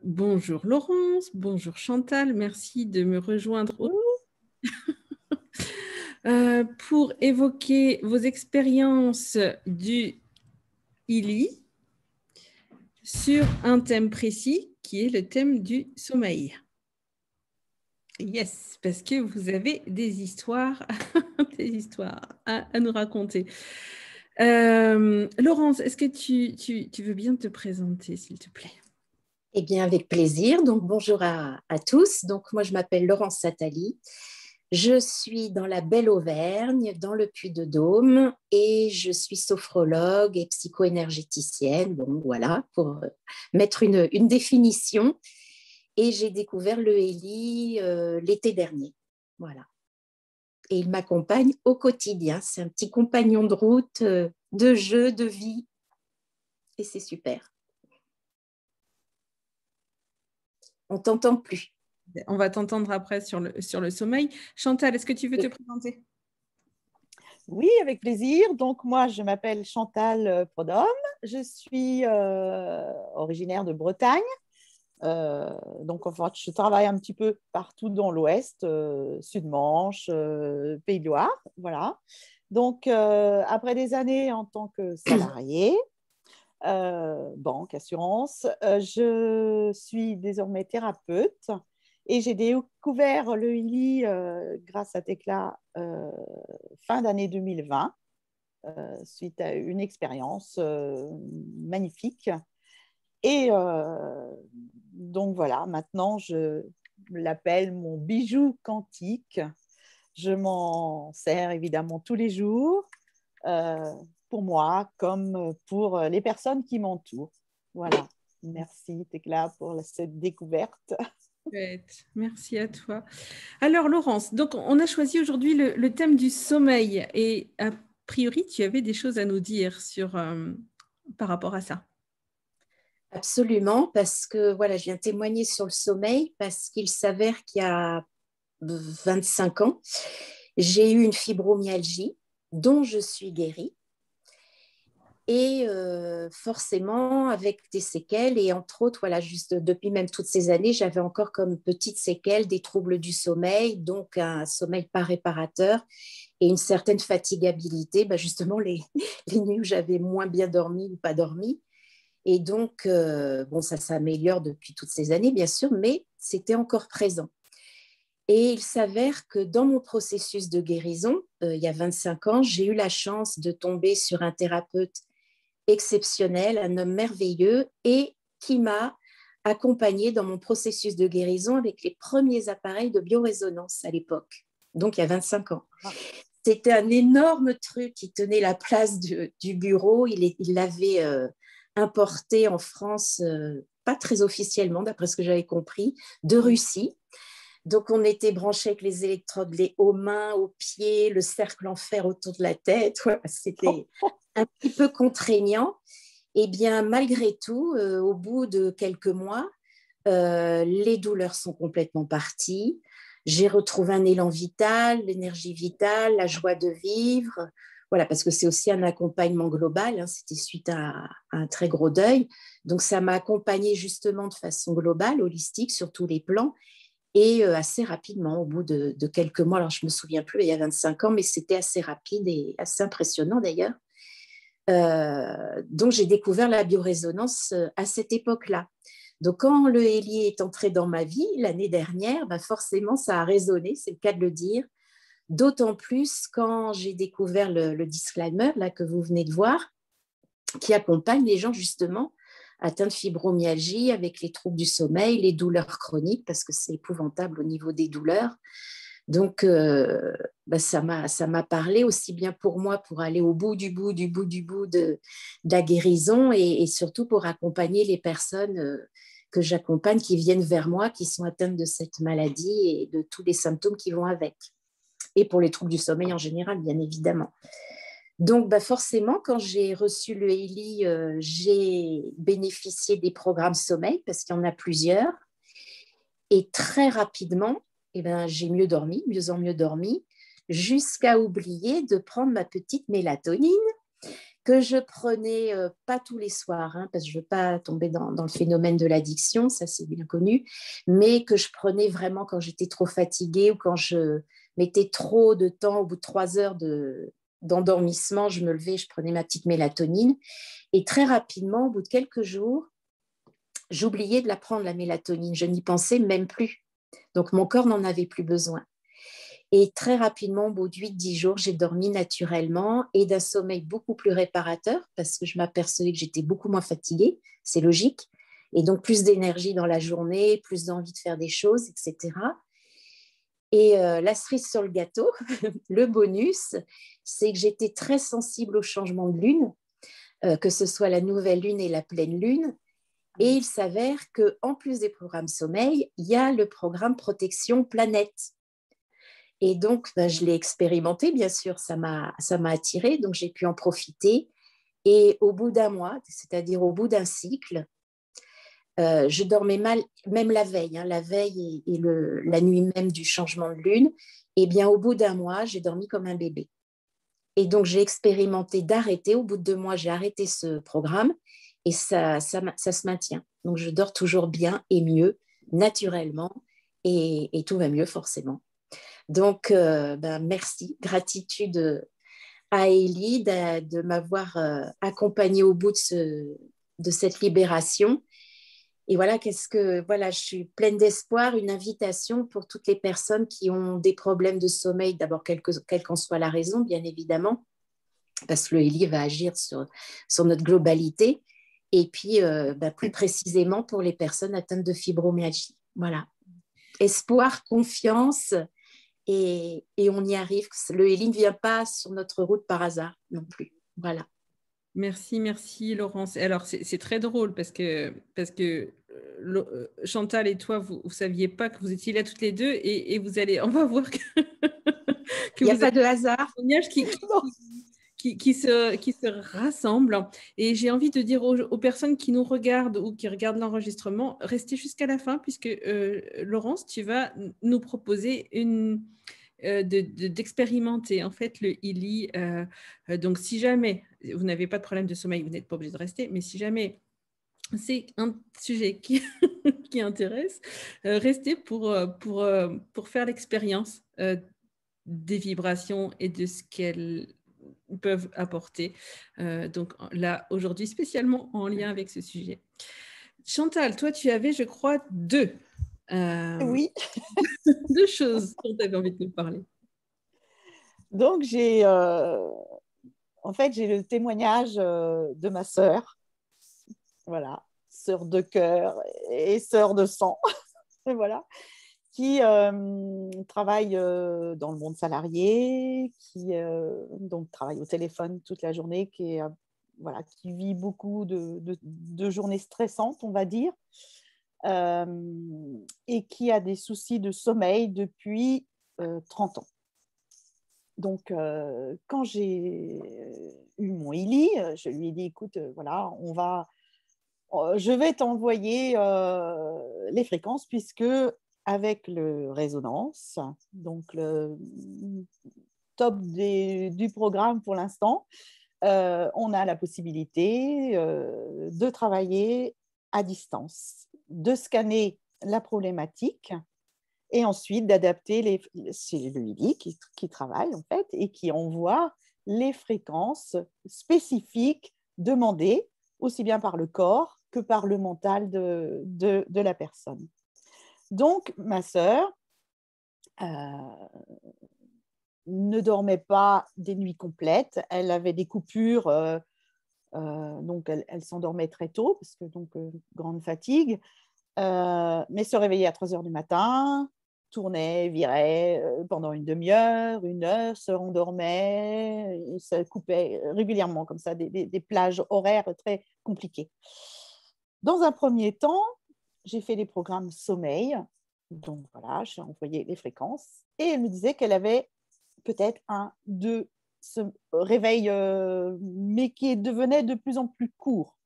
Bonjour Laurence, bonjour Chantal, merci de me rejoindre pour évoquer vos expériences du ILI sur un thème précis qui est le thème du sommeil. Yes, parce que vous avez des histoires, des histoires à nous raconter. Laurence, est-ce que tu veux bien te présenter, s'il te plaît? Eh bien, avec plaisir. Donc, bonjour à tous. Donc, moi, je m'appelle Laurence Attali. Je suis dans la belle Auvergne, dans le Puy-de-Dôme, et je suis sophrologue et psycho-énergéticienne. Bon, voilà, pour mettre une définition. Et j'ai découvert le Héli l'été dernier. Voilà. Et il m'accompagne au quotidien. C'est un petit compagnon de route, de jeu, de vie. Et c'est super. On t'entend plus. On va t'entendre après sur le sommeil. Chantal, est-ce que tu veux te présenter? Oui, avec plaisir. Donc, moi, je m'appelle Chantal Prodhomme. Je suis originaire de Bretagne. Donc, en fait, je travaille un petit peu partout dans l'Ouest, Sud-Manche, Pays de Loire. Voilà. Donc, après des années en tant que salariée, banque, assurance, je suis désormais thérapeute. Et j'ai découvert le ILI grâce à Tekla fin d'année 2020, suite à une expérience magnifique. Et donc voilà, maintenant je l'appelle mon bijou quantique. Je m'en sers évidemment tous les jours, pour moi comme pour les personnes qui m'entourent. Voilà, merci Tekla pour cette découverte. Merci à toi. Alors Laurence, donc on a choisi aujourd'hui le thème du sommeil et a priori tu avais des choses à nous dire par rapport à ça. Absolument, parce que voilà, je viens témoigner sur le sommeil parce qu'il s'avère qu'il y a 25 ans, j'ai eu une fibromyalgie dont je suis guérie. Et forcément, avec des séquelles, et entre autres, voilà, juste depuis même toutes ces années, j'avais encore comme petite séquelle des troubles du sommeil, donc un sommeil pas réparateur et une certaine fatigabilité, justement les nuits où j'avais moins bien dormi ou pas dormi. Et donc, bon, ça s'améliore depuis toutes ces années, bien sûr, mais c'était encore présent. Et il s'avère que dans mon processus de guérison, il y a 25 ans, j'ai eu la chance de tomber sur un thérapeute exceptionnel, un homme merveilleux et qui m'a accompagnée dans mon processus de guérison avec les premiers appareils de biorésonance à l'époque, donc il y a 25 ans. C'était un énorme truc qui tenait la place du bureau. Il l'avait importé en France, pas très officiellement, d'après ce que j'avais compris, de Russie. Donc, on était branchés avec les électrodes aux mains, aux pieds, le cercle en fer autour de la tête. Ouais, c'était un petit peu contraignant. Et bien, malgré tout, au bout de quelques mois, les douleurs sont complètement parties. J'ai retrouvé un élan vital, l'énergie vitale, la joie de vivre. Voilà, parce que c'est aussi un accompagnement global. Hein, c'était suite à un très gros deuil. Donc, ça m'a accompagnée justement de façon globale, holistique, sur tous les plans. Et assez rapidement, au bout de quelques mois, alors je ne me souviens plus, il y a 25 ans, mais c'était assez rapide et assez impressionnant d'ailleurs. Donc, j'ai découvert la biorésonance à cette époque-là. Donc, quand le Héli est entré dans ma vie l'année dernière, forcément, ça a résonné, c'est le cas de le dire. D'autant plus quand j'ai découvert le disclaimer là, que vous venez de voir, qui accompagne les gens justement atteints de fibromyalgie avec les troubles du sommeil, les douleurs chroniques, parce que c'est épouvantable au niveau des douleurs. Donc, ça m'a parlé aussi bien pour moi, pour aller au bout de la guérison et surtout pour accompagner les personnes que j'accompagne qui viennent vers moi, qui sont atteintes de cette maladie et de tous les symptômes qui vont avec. Et pour les troubles du sommeil en général, bien évidemment. Donc, forcément, quand j'ai reçu le Héli, j'ai bénéficié des programmes sommeil parce qu'il y en a plusieurs. Et très rapidement, j'ai mieux dormi, mieux dormi, jusqu'à oublier de prendre ma petite mélatonine que je prenais pas tous les soirs, hein, parce que je ne veux pas tomber dans le phénomène de l'addiction, ça c'est bien connu, mais que je prenais vraiment quand j'étais trop fatiguée ou quand je mettais trop de temps, au bout de 3 heures d'endormissement, je me levais, je prenais ma petite mélatonine. Et très rapidement, au bout de quelques jours, j'oubliais de la prendre, la mélatonine. Je n'y pensais même plus. Donc, mon corps n'en avait plus besoin. Et très rapidement, au bout de 8-10 jours, j'ai dormi naturellement et d'un sommeil beaucoup plus réparateur parce que je m'apercevais que j'étais beaucoup moins fatiguée, c'est logique. Et donc, plus d'énergie dans la journée, plus d'envie de faire des choses, etc. Et la cerise sur le gâteau, le bonus, c'est que j'étais très sensible au changement de lune, que ce soit la nouvelle lune et la pleine lune. Et il s'avère qu'en plus des programmes sommeil, il y a le programme protection planète. Et donc, je l'ai expérimenté, bien sûr, ça m'a attirée, donc j'ai pu en profiter. Et au bout d'un mois, c'est-à-dire au bout d'un cycle, je dormais mal, même la veille, hein, la veille et la nuit même du changement de lune. Et bien, au bout d'un mois, j'ai dormi comme un bébé. Et donc, j'ai expérimenté d'arrêter. Au bout de 2 mois, j'ai arrêté ce programme et ça se maintient. Donc, je dors toujours bien et mieux, naturellement, et tout va mieux forcément. Donc, merci, gratitude à Élie de m'avoir accompagnée au bout de cette libération. Et voilà, je suis pleine d'espoir, une invitation pour toutes les personnes qui ont des problèmes de sommeil, d'abord, quelle qu'en soit la raison, bien évidemment, parce que le Élie va agir sur notre globalité. Et puis, plus précisément pour les personnes atteintes de fibromyalgie. Voilà. Espoir, confiance, et on y arrive. Le Élie ne vient pas sur notre route par hasard non plus. Voilà. Merci Laurence. Alors c'est très drôle parce que Chantal et toi, vous ne saviez pas que vous étiez là toutes les deux et on va voir que il n'y a pas de hasard. Qui se rassemblent. Et j'ai envie de dire aux personnes qui nous regardent ou qui regardent l'enregistrement, restez jusqu'à la fin puisque Laurence, tu vas nous proposer d'expérimenter en fait le ILI. Donc, si jamais vous n'avez pas de problème de sommeil, vous n'êtes pas obligé de rester, mais si jamais c'est un sujet qui intéresse, restez pour faire l'expérience des vibrations et de ce qu'elles peuvent apporter. Donc là, aujourd'hui, spécialement en lien avec ce sujet. Chantal, toi, tu avais, je crois, deux choses dont tu avais envie de nous parler. Donc, j'ai le témoignage de ma sœur. Voilà, sœur de cœur et sœur de sang. Et voilà. Qui travaille dans le monde salarié, qui donc travaille au téléphone toute la journée, qui vit beaucoup de journées stressantes, on va dire, et qui a des soucis de sommeil depuis 30 ans. Donc, quand j'ai eu mon ILI, je lui ai dit, écoute, voilà, je vais t'envoyer les fréquences puisque avec le résonance, donc le top du programme pour l'instant, on a la possibilité de travailler à distance, de scanner la problématique et ensuite d'adapter c'est le ILI qui travaille en fait et qui envoie les fréquences spécifiques demandées aussi bien par le corps que par le mental de la personne. Donc, ma sœur ne dormait pas des nuits complètes. Elle avait des coupures, donc elle s'endormait très tôt, parce que grande fatigue, mais se réveillait à 3 heures du matin, tournait, virait pendant une demi-heure, 1 heure, se rendormait, et ça coupait régulièrement, comme ça, des plages horaires très compliquées. Dans un premier temps, j'ai fait des programmes sommeil, donc voilà, j'ai envoyé les fréquences, et elle me disait qu'elle avait peut-être 2 réveils, mais qui devenaient de plus en plus courts.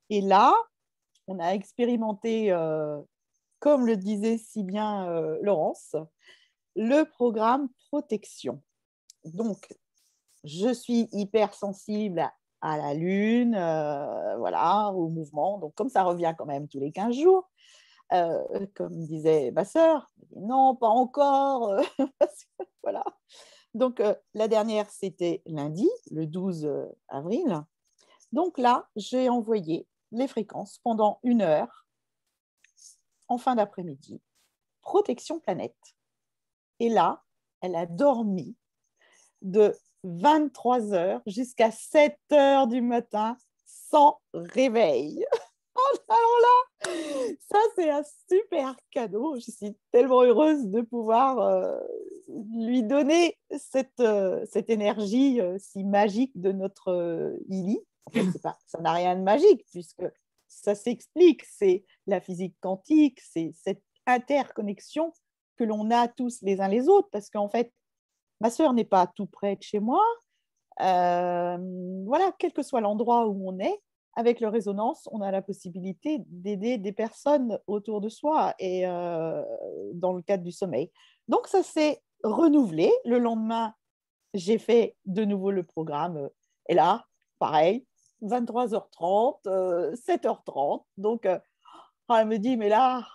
Et là, on a expérimenté, comme le disait si bien Laurence, le programme protection. Donc, je suis hypersensible à la lune, voilà, au mouvement. Donc, comme ça revient quand même tous les 15 jours, comme disait ma sœur, non, pas encore. Voilà. Donc, la dernière, c'était lundi, le 12 avril. Donc là, j'ai envoyé les fréquences pendant 1 heure en fin d'après-midi. Protection planète. Et là, elle a dormi de 23 heures jusqu'à 7 heures du matin sans réveil. Alors là, ça, c'est un super cadeau. Je suis tellement heureuse de pouvoir lui donner cette énergie si magique de notre Lily. En fait, ça n'a rien de magique puisque ça s'explique. C'est la physique quantique, c'est cette interconnexion que l'on a tous les uns les autres parce qu'en fait, ma sœur n'est pas tout près de chez moi. Voilà, quel que soit l'endroit où on est, avec le résonance, on a la possibilité d'aider des personnes autour de soi et dans le cadre du sommeil. Donc, ça s'est renouvelé. Le lendemain, j'ai fait de nouveau le programme. Et là, pareil, 23h30, 7h30. Donc, elle me dit, mais là,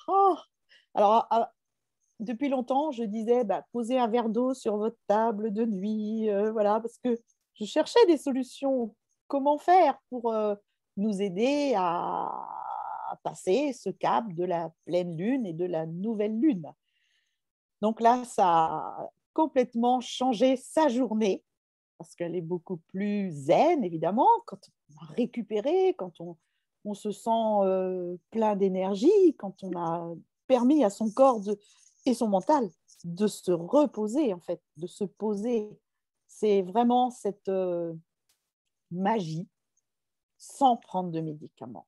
alors, depuis longtemps, je disais, posez un verre d'eau sur votre table de nuit, voilà, parce que je cherchais des solutions. Comment faire pour nous aider à passer ce cap de la pleine lune et de la nouvelle lune. Donc là, ça a complètement changé sa journée, parce qu'elle est beaucoup plus zen, évidemment, quand on a récupéré, quand on se sent plein d'énergie, quand on a permis à son corps et son mental de se reposer, en fait, de se poser. C'est vraiment cette magie sans prendre de médicaments.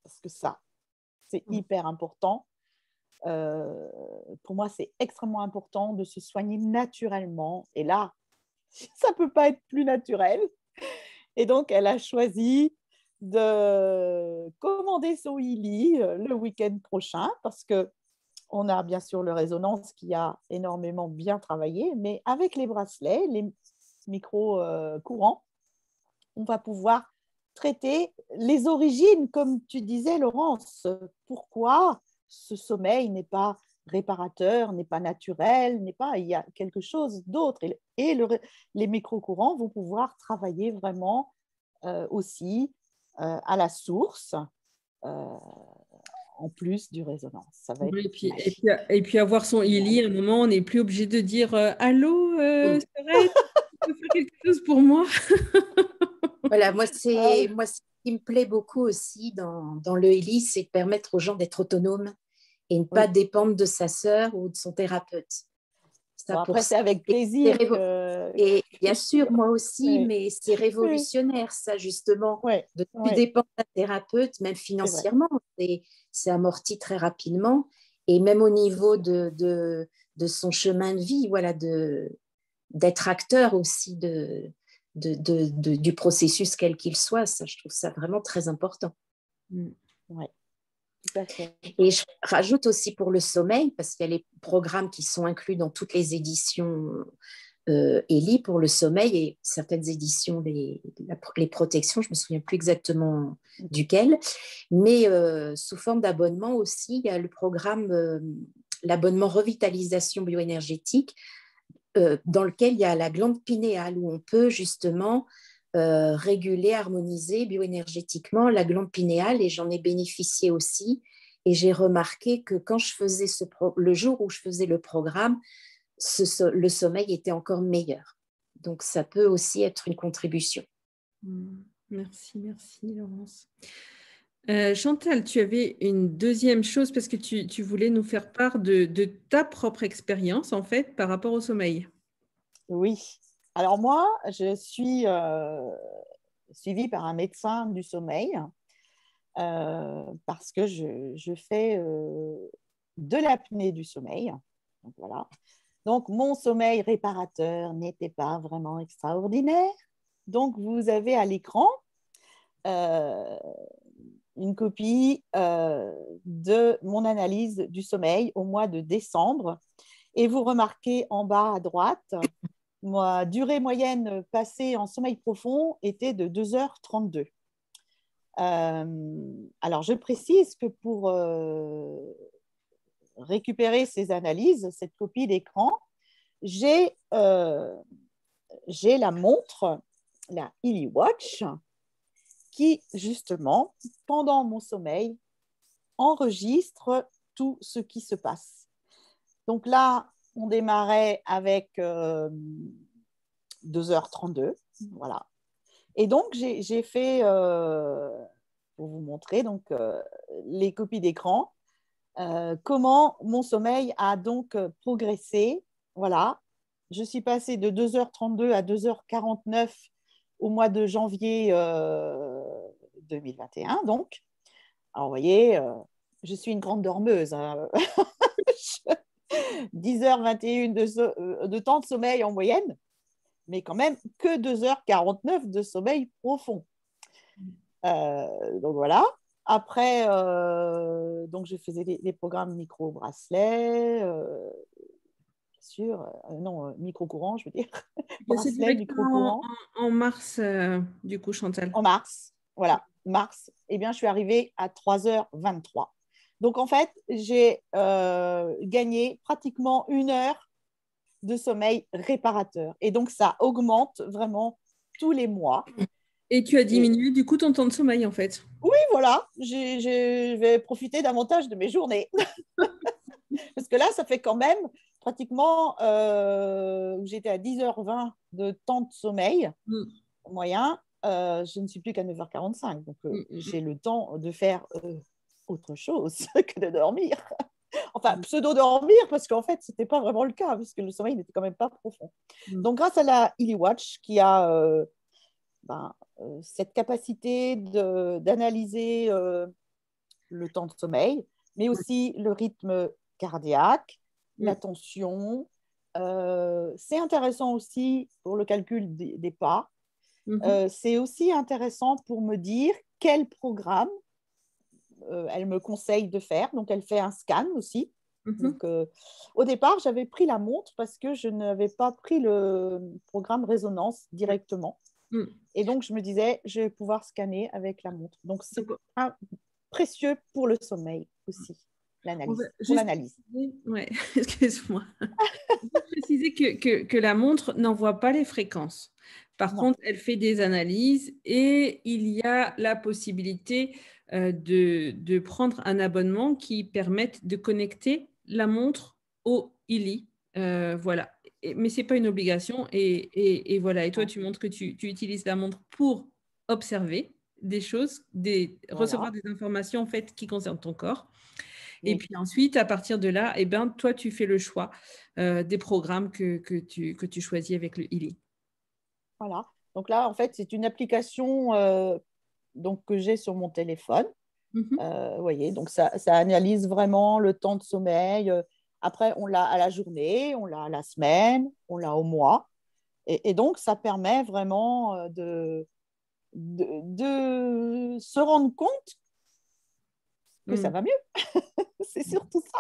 Parce que ça, c'est hyper important. Pour moi, c'est extrêmement important de se soigner naturellement. Et là, ça ne peut pas être plus naturel. Et donc, elle a choisi de commander son Illy le week-end prochain parce qu'on a bien sûr le résonance qui a énormément bien travaillé, mais avec les bracelets, les micro-courants, on va pouvoir traiter les origines, comme tu disais, Laurence. Pourquoi ce sommeil n'est pas réparateur, n'est pas naturel, il y a quelque chose d'autre. Et les micro-courants vont pouvoir travailler vraiment aussi à la source, en plus du résonance. Ça va être et puis avoir son Illy, à un moment, on n'est plus obligé de dire allô, Sorette, tu peux faire quelque chose pour moi? Voilà, moi, ce qui me plaît beaucoup aussi dans le Illy, c'est de permettre aux gens d'être autonomes et ne pas dépendre de sa sœur ou de son thérapeute. Ça, bon, après, c'est avec plaisir. Et bien sûr, moi aussi, mais c'est révolutionnaire, ça, justement, de ne plus dépendre d'un thérapeute, même financièrement. C'est amorti très rapidement. Et même au niveau de son chemin de vie, voilà, d'être acteur aussi du processus, quel qu'il soit. Ça, je trouve ça vraiment très important. Oui. Tout à fait. Et je rajoute aussi pour le sommeil, parce qu'il y a les programmes qui sont inclus dans toutes les éditions Eli pour le sommeil et certaines éditions, les protections, je ne me souviens plus exactement duquel, mais sous forme d'abonnement aussi, il y a le programme, l'abonnement revitalisation bioénergétique, dans lequel il y a la glande pinéale, où on peut justement réguler, harmoniser bioénergétiquement la glande pinéale, et j'en ai bénéficié aussi. Et j'ai remarqué que quand je faisais le jour où je faisais le programme, le sommeil était encore meilleur. Donc, ça peut aussi être une contribution. Merci, Laurence. Chantal, tu avais une deuxième chose parce que tu voulais nous faire part de ta propre expérience, en fait, par rapport au sommeil. Oui. Alors moi, je suis suivie par un médecin du sommeil parce que je fais de l'apnée du sommeil. Donc, voilà. Donc, mon sommeil réparateur n'était pas vraiment extraordinaire. Donc, vous avez à l'écran une copie de mon analyse du sommeil au mois de décembre. Et vous remarquez en bas à droite ma durée moyenne passée en sommeil profond était de 2h32. Alors, je précise que pour récupérer ces analyses, cette copie d'écran, j'ai la montre, la Illy Watch, qui, justement, pendant mon sommeil, enregistre tout ce qui se passe. Donc là, on démarrait avec 2h32, voilà. Et donc, j'ai fait, pour vous montrer donc, les copies d'écran, comment mon sommeil a donc progressé. Voilà, je suis passée de 2h32 à 2h49 au mois de janvier 2021. Donc, alors, vous voyez, je suis une grande dormeuse. Hein. 10h21 de temps de sommeil en moyenne, mais quand même que 2h49 de sommeil profond. Donc voilà. Après, donc je faisais les programmes micro-bracelet, bien sûr, non, micro-courant, je veux dire. C'est Bracelet, directement micro-courant. en mars, du coup, Chantal. En mars, voilà, mars, eh bien, je suis arrivée à 3h23. Donc, en fait, j'ai gagné pratiquement 1 heure de sommeil réparateur. Et donc, ça augmente vraiment tous les mois. Et tu as Et diminué, du coup, ton temps de sommeil, en fait. oui, voilà, je vais profiter davantage de mes journées. Parce que là, ça fait quand même pratiquement, j'étais à 10h20 de temps de sommeil moyen. Je ne suis plus qu'à 9h45. Donc, j'ai le temps de faire autre chose que de dormir. Enfin, pseudo-dormir, parce qu'en fait, ce n'était pas vraiment le cas, puisque le sommeil n'était quand même pas profond. Donc, grâce à la Illy Watch, qui a cette capacité d'analyser le temps de sommeil, mais aussi le rythme cardiaque, la tension. C'est intéressant aussi pour le calcul des pas. C'est aussi intéressant pour me dire quel programme elle me conseille de faire. Donc, elle fait un scan aussi. Donc, au départ, j'avais pris la montre parce que je n'avais pas pris le programme résonance directement. Et donc, je me disais, je vais pouvoir scanner avec la montre. Donc, c'est précieux pour le sommeil aussi, l'analyse. Ouais, excuse-moi. Je vais préciser que la montre n'envoie pas les fréquences. Par contre, elle fait des analyses et il y a la possibilité de prendre un abonnement qui permette de connecter la montre au Illy. Voilà. Mais ce n'est pas une obligation. Et voilà. Et toi, tu montres que tu utilises la montre pour observer des choses, recevoir des informations en fait, qui concernent ton corps. Et puis ensuite, à partir de là, eh ben, toi, tu fais le choix des programmes que tu choisis avec le Illy. Voilà. Donc là, en fait, c'est une application donc, que j'ai sur mon téléphone. Vous voyez, donc ça analyse vraiment le temps de sommeil. Après, on l'a à la journée, on l'a à la semaine, on l'a au mois. Et donc, ça permet vraiment de se rendre compte que ça va mieux. C'est surtout ça.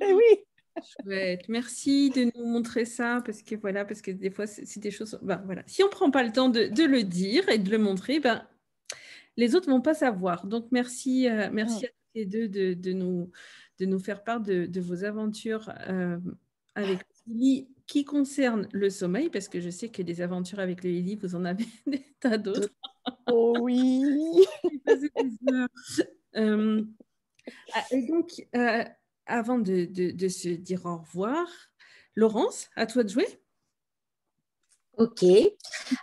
Et oui. Chouette. Merci de nous montrer ça parce que des fois, c'est des choses. Ben, voilà. Si on ne prend pas le temps de le dire et de le montrer, ben, les autres ne vont pas savoir. Donc, merci à tous les deux de nous faire part de vos aventures avec Illy qui concernent le sommeil, parce que je sais que des aventures avec le Illy, vous en avez des tas d'autres. Oh oui. Et donc, avant de se dire au revoir, Laurence, à toi de jouer. Ok.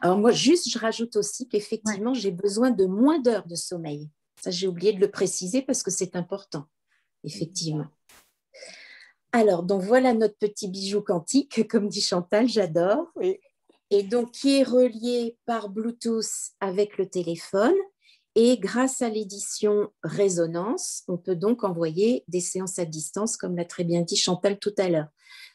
Alors moi, je rajoute aussi qu'effectivement, j'ai besoin de moins d'heures de sommeil. Ça, j'ai oublié de le préciser parce que c'est important, effectivement. Alors, donc voilà notre petit bijou quantique, comme dit Chantal, j'adore. Oui. Et donc, qui est relié par Bluetooth avec le téléphone. Et grâce à l'édition Résonance, on peut donc envoyer des séances à distance, comme l'a très bien dit Chantal tout à l'heure.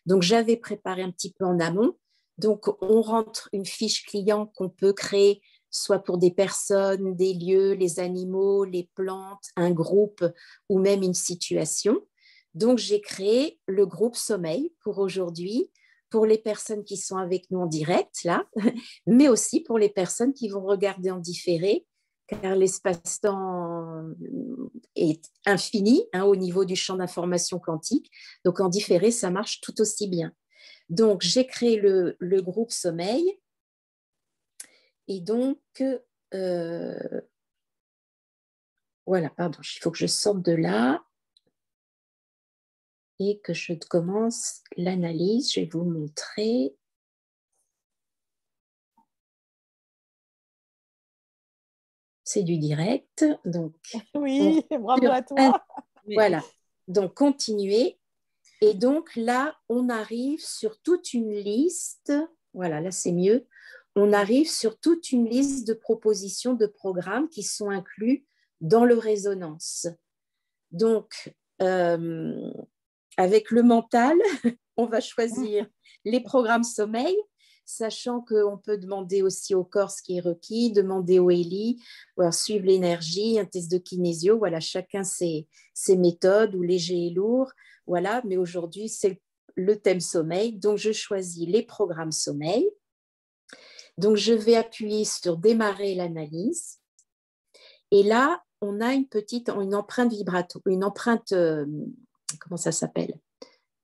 Donc, j'avais préparé un petit peu en amont. Donc, on rentre une fiche client qu'on peut créer soit pour des personnes, des lieux, les animaux, les plantes, un groupe ou même une situation. Donc, j'ai créé le groupe sommeil pour aujourd'hui, pour les personnes qui sont avec nous en direct, là, mais aussi pour les personnes qui vont regarder en différé, car l'espace-temps est infini au niveau du champ d'information quantique. Donc, en différé, ça marche tout aussi bien. Donc, j'ai créé le groupe sommeil. Et donc, voilà, pardon, il faut que je sorte de là et que je commence l'analyse. Je vais vous montrer. C'est du direct. Donc, oui, bravo à toi. Voilà, donc continuez. Et donc là, on arrive sur toute une liste. Voilà, là c'est mieux. On arrive sur toute une liste de propositions de programmes qui sont inclus dans le résonance. Donc, avec le mental, on va choisir les programmes sommeil, sachant qu'on peut demander aussi au corps ce qui est requis, demander au Eli, ou alors suivre l'énergie, un test de kinésio. Voilà, chacun ses méthodes, ou léger et lourd. Voilà, mais aujourd'hui, c'est le thème sommeil. Donc, je choisis les programmes sommeil. Donc, je vais appuyer sur démarrer l'analyse. Et là, on a une empreinte vibratoire, une empreinte, comment ça s'appelle?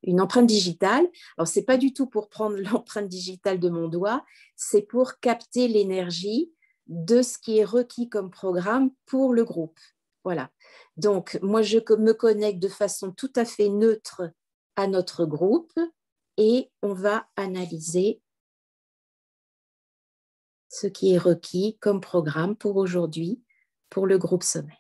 Une empreinte digitale. Alors, ce n'est pas du tout pour prendre l'empreinte digitale de mon doigt, c'est pour capter l'énergie de ce qui est requis comme programme pour le groupe. Voilà. Donc, moi, je me connecte de façon tout à fait neutre à notre groupe et on va analyser ce qui est requis comme programme pour aujourd'hui, pour le groupe sommeil.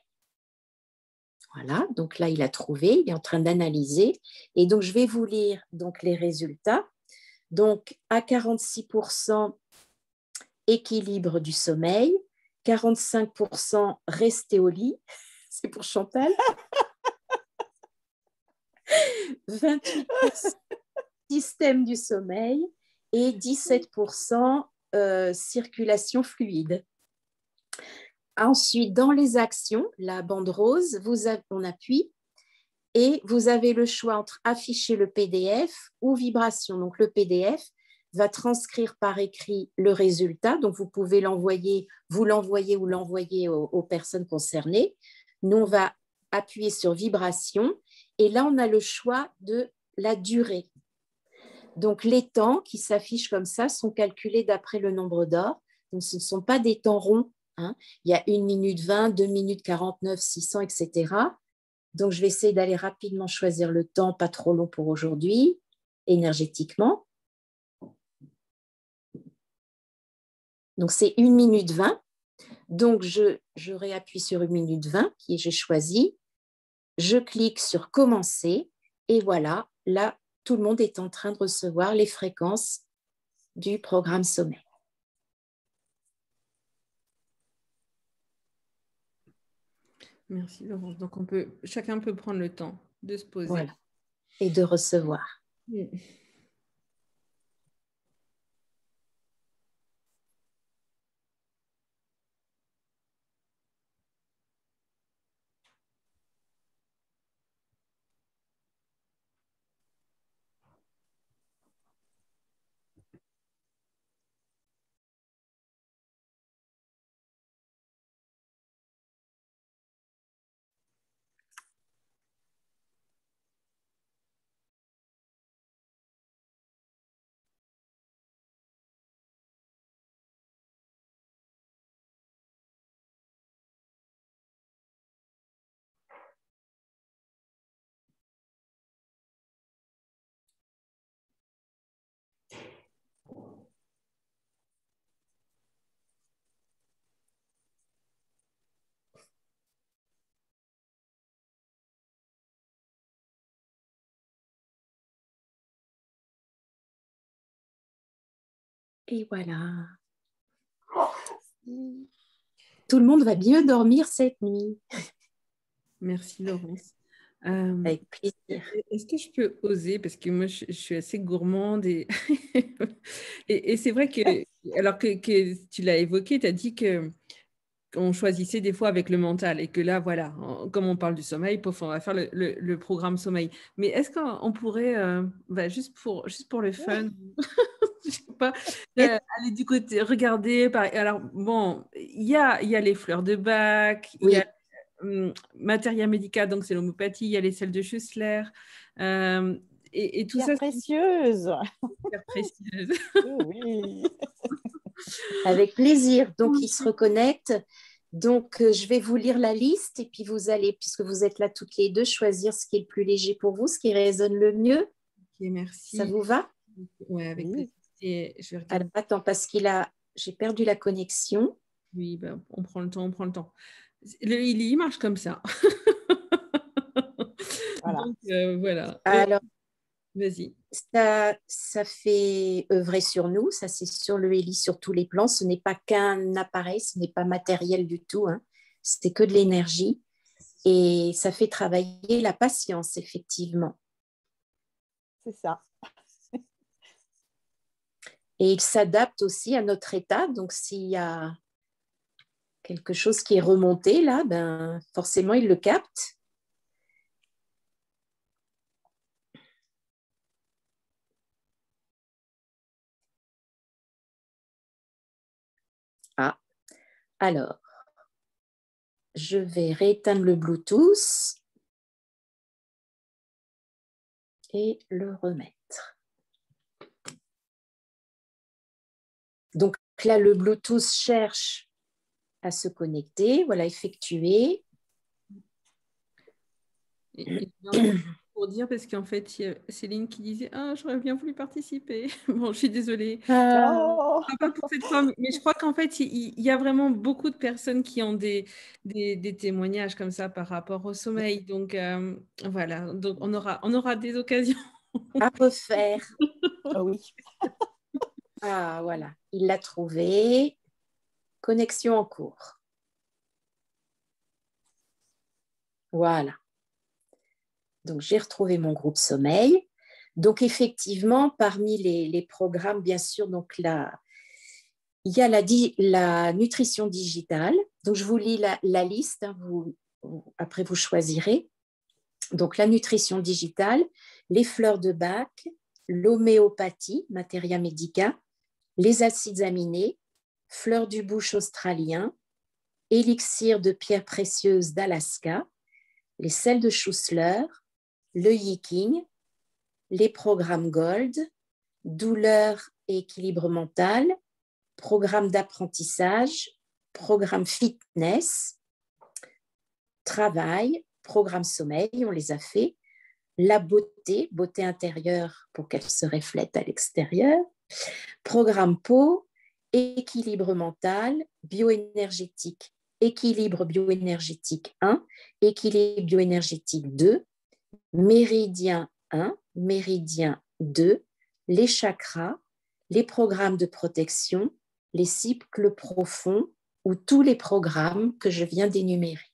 Voilà, donc là, il a trouvé, il est en train d'analyser. Et donc, je vais vous lire donc, les résultats. Donc, à 46%, équilibre du sommeil, 45% rester au lit, c'est pour Chantal, 28% système du sommeil et 17% circulation fluide. Ensuite, dans les actions, la bande rose, on appuie et vous avez le choix entre afficher le PDF ou vibration. Donc, le PDF va transcrire par écrit le résultat. Donc, vous pouvez l'envoyer, aux personnes concernées. Nous, on va appuyer sur vibration et là, on a le choix de la durée. Donc, les temps qui s'affichent comme ça sont calculés d'après le nombre d'or. Donc, ce ne sont pas des temps ronds. Il y a 1 minute 20, 2 minutes 49, 600, etc. Donc, je vais essayer d'aller rapidement choisir le temps, pas trop long pour aujourd'hui, énergétiquement. Donc, c'est 1 minute 20. Donc, je réappuie sur 1 minute 20 qui j'ai choisi. Je clique sur commencer et voilà, là, tout le monde est en train de recevoir les fréquences du programme sommeil. Merci Laurence. Donc, chacun peut prendre le temps de se poser. Voilà. Et de recevoir. Et voilà. Tout le monde va bien dormir cette nuit. Merci Laurence. Avec plaisir. Est-ce que je peux oser, parce que moi je suis assez gourmande et, et c'est vrai que, alors que tu l'as évoqué, tu as dit que qu'on choisissait des fois avec le mental et que là, voilà, comme on parle du sommeil, pof, on va faire le programme sommeil. Mais est-ce qu'on pourrait, juste pour le fun, je sais pas, aller du côté, regarder. Alors, bon, il y a les fleurs de Bach, il y a Oui, Materia Medica, donc c'est l'homéopathie, il y a les sels de Schussler, et tout Pierre ça, c'est précieuse. hyper précieux. Oui. avec plaisir. Donc, ils se reconnectent. Donc, je vais vous lire la liste et puis vous allez, puisque vous êtes là toutes les deux, choisir ce qui est le plus léger pour vous, ce qui résonne le mieux. Ok, Ça merci. vous va? Ouais, avec Oui. plaisir. Et je vais Alors, regarder. attends, parce j'ai perdu la connexion. Oui, ben, on prend le temps, on prend le temps. Le il marche comme ça. Voilà. Donc, voilà. Alors, Vas-y. ça fait œuvrer sur nous, ça c'est sur le Héli, sur tous les plans. Ce n'est pas qu'un appareil, ce n'est pas matériel du tout, hein. C'est que de l'énergie et ça fait travailler la patience, effectivement. C'est ça. Et il s'adapte aussi à notre état. Donc, s'il y a quelque chose qui est remonté là, ben, forcément, il le capte. Ah, alors, je vais rééteindre le Bluetooth et le remettre. Donc là, le Bluetooth cherche à se connecter. Voilà, effectué. Et pour dire, parce qu'en fait, il y a Céline qui disait: Ah, j'aurais bien voulu participer. Bon, je suis désolée. Oh, Pas pour cette fois, mais je crois qu'en fait, il y a vraiment beaucoup de personnes qui ont des témoignages comme ça par rapport au sommeil. Donc, voilà. Donc, on aura des occasions. À refaire. oui. Ah, voilà, il l'a trouvé. Connexion en cours. Voilà. Donc, j'ai retrouvé mon groupe sommeil. Donc, effectivement, parmi les programmes, bien sûr, donc là, il y a la nutrition digitale. Donc, je vous lis la liste. Hein, après, vous choisirez. Donc, la nutrition digitale, les fleurs de Bach, l'homéopathie, Materia Medica, les acides aminés, fleurs du bush australien, élixir de pierres précieuses d'Alaska, les sels de Schussler, le Yiking, les programmes Gold, douleur et équilibre mental, programme d'apprentissage, programme fitness, travail, programme sommeil, on les a fait, la beauté, beauté intérieure pour qu'elle se reflète à l'extérieur, programme peau, équilibre mental, bioénergétique, équilibre bioénergétique 1, équilibre bioénergétique 2, méridien 1, méridien 2, les chakras, les programmes de protection, les cycles profonds ou tous les programmes que je viens d'énumérer.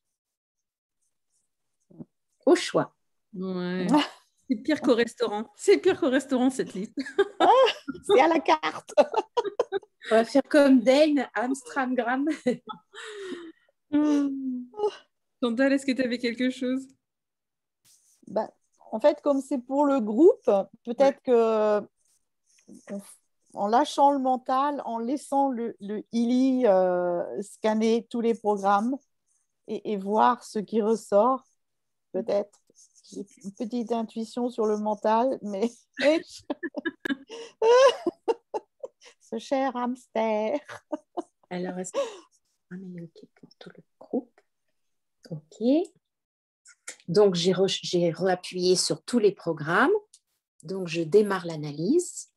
Au choix. Ouais. C'est pire qu'au restaurant. C'est pire qu'au restaurant, cette liste. C'est à la carte. On va faire comme Dane, Amstramgram. Chantal, est-ce que tu avais quelque chose? Ben, en fait, comme c'est pour le groupe, peut-être que en lâchant le mental, en laissant le ILI scanner tous les programmes et voir ce qui ressort, peut-être. J'ai une petite intuition sur le mental, mais ce cher hamster. Alors, est-ce que c'est OK pour tout le groupe? OK. Donc, j'ai réappuyé sur tous les programmes. Donc, je démarre l'analyse.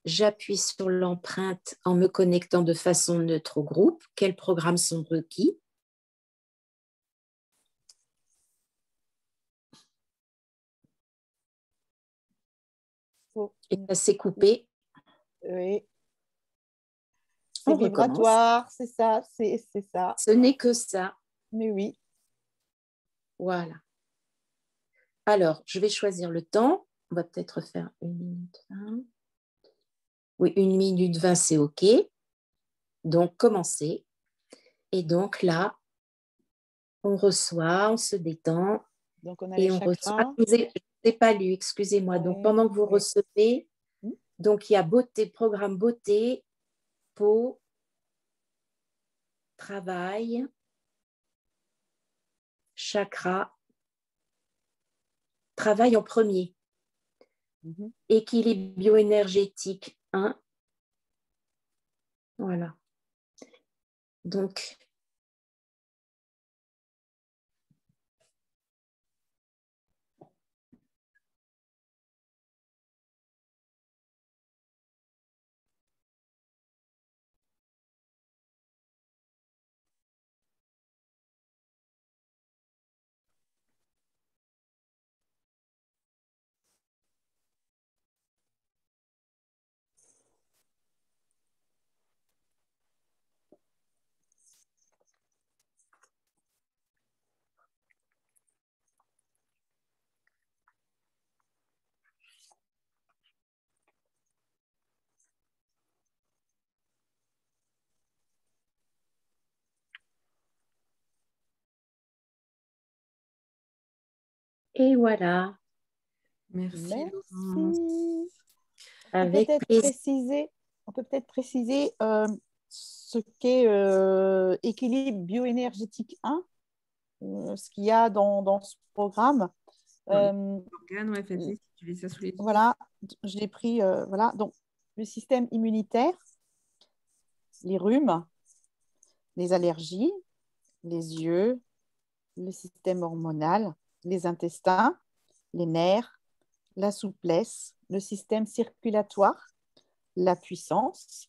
J'appuie sur l'empreinte en me connectant de façon neutre au groupe. Quels programmes sont requis? Et ça s'est coupé. Oui. C'est On recommence. vibratoire, c'est ça, c'est ça. Ce n'est que ça. Mais oui. Voilà. Alors, je vais choisir le temps. On va peut-être faire 1 minute 20. Oui, 1 minute 20, c'est OK. Donc, commencez. Et donc là, on reçoit, on se détend Donc, on a et les on reçoit. chakras. Je ne vous ai pas lu, excusez-moi. Donc, Oui, pendant que vous oui. recevez, donc il y a beauté, programme beauté, peau, travail, chakra, travail en premier, équilibre bioénergétique 1. Voilà. Donc, et voilà. Merci. Merci. Avec plaisir. On peut peut-être préciser ce qu'est équilibre bioénergétique 1, ce qu'il y a dans ce programme. Organe, ouais, vas-y, si tu lis ça sous les yeux. Voilà, je l'ai pris. Voilà, donc le système immunitaire, les rhumes, les allergies, les yeux, le système hormonal, les intestins, les nerfs, la souplesse, le système circulatoire, la puissance,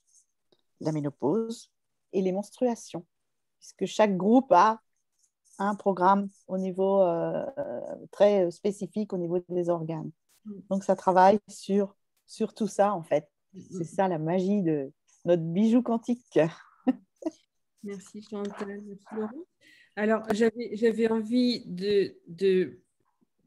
la ménopause et les menstruations, puisque chaque groupe a un programme au niveau très spécifique au niveau des organes. Donc, ça travaille sur tout ça, en fait. C'est ça la magie de notre bijou quantique. Merci Chantal, merci Laurent. Alors, j'avais envie de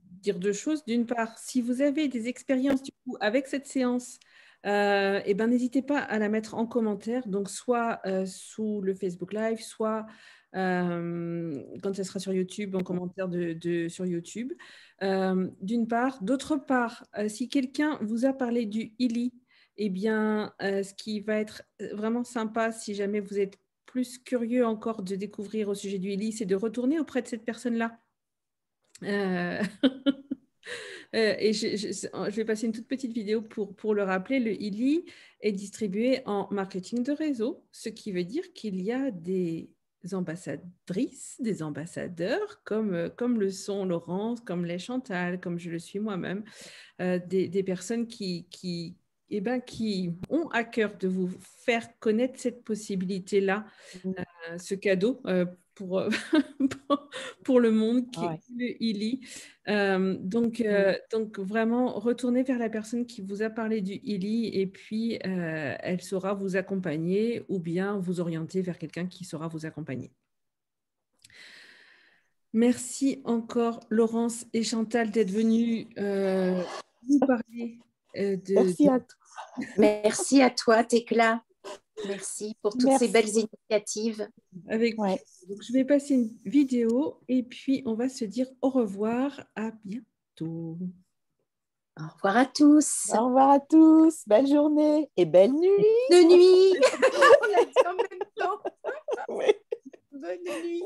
dire deux choses. D'une part, si vous avez des expériences du coup, avec cette séance, eh ben, n'hésitez pas à la mettre en commentaire, donc soit sous le Facebook Live, soit quand ça sera sur YouTube, en commentaire sur YouTube. D'une part. D'autre part, si quelqu'un vous a parlé du ILI, eh bien, ce qui va être vraiment sympa, si jamais vous êtes plus curieux encore de découvrir au sujet du ILI, c'est de retourner auprès de cette personne-là. Et je vais passer une toute petite vidéo pour le rappeler. Le ILI est distribué en marketing de réseau, ce qui veut dire qu'il y a des ambassadrices, des ambassadeurs, comme le sont Laurence, comme l'est Chantal, comme je le suis moi-même, des personnes qui ont à cœur de vous faire connaître cette possibilité-là, ce cadeau pour, pour le monde qui est le ILI. Donc, vraiment, retournez vers la personne qui vous a parlé du ILI et puis elle saura vous accompagner ou bien vous orienter vers quelqu'un qui saura vous accompagner. Merci encore, Laurence et Chantal, d'être venues nous parler Merci à toi. Merci à toi, Thécla. Merci pour toutes ces belles initiatives. Donc, je vais passer une vidéo et puis on va se dire au revoir. À bientôt. Au revoir à tous. Au revoir à tous. Belle journée et belle nuit. De nuit. On l'a dit en même temps. Oui. Bonne nuit.